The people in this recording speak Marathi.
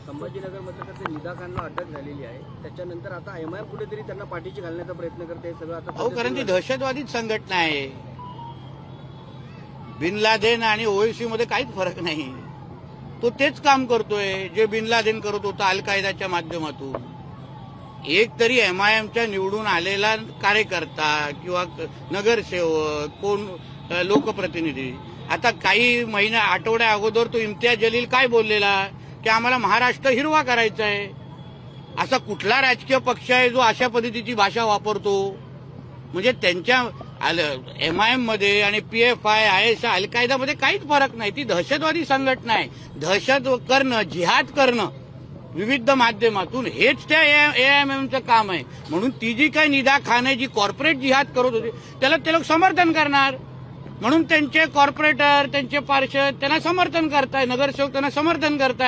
संभाजीनगरमध्ये ते निदा खानला अटक झालेली आहे. त्याच्यानंतर आता एमआयएम कुठेतरी त्यांना पाठीशी घालण्याचा प्रयत्न करते. सगळं आता कारण ती दहशतवादीच संघटना आहे. बिन लादेन आणि ओएसी मध्ये काहीच फरक नाही. तो तेच काम करतोय जे बिन लादेन करत होता अल कायदाच्या माध्यमातून. एक तरी एमआयएमच्या निवडून आलेला कार्यकर्ता किंवा नगरसेवक कोण लोकप्रतिनिधी. आता काही महिना आठवड्या अगोदर तो इम्तियाज जलील काय बोललेला की आम्हाला महाराष्ट्र हिरवा करायचा आहे. असा कुठला राजकीय पक्ष आहे जो अशा पद्धतीची भाषा वापरतो. म्हणजे त्यांच्या एमआयएम मध्ये आणि पीएफआय आयएसआय अल कायदामध्ये काहीच फरक नाही. ती दहशतवादी संघटना आहे. दहशत करणं, जिहाद करणं विविध माध्यमातून हेच त्या एएमएमचं काम आहे. म्हणून ती जी काही निदा खान आहे जी कॉर्पोरेट जिहाद करत होती त्याला ते लोक समर्थन करणार. म्हणून त्यांचे कॉर्पोरेटर त्यांचे पार्षद त्यांना समर्थन करताय, नगरसेवक त्यांना समर्थन करताय.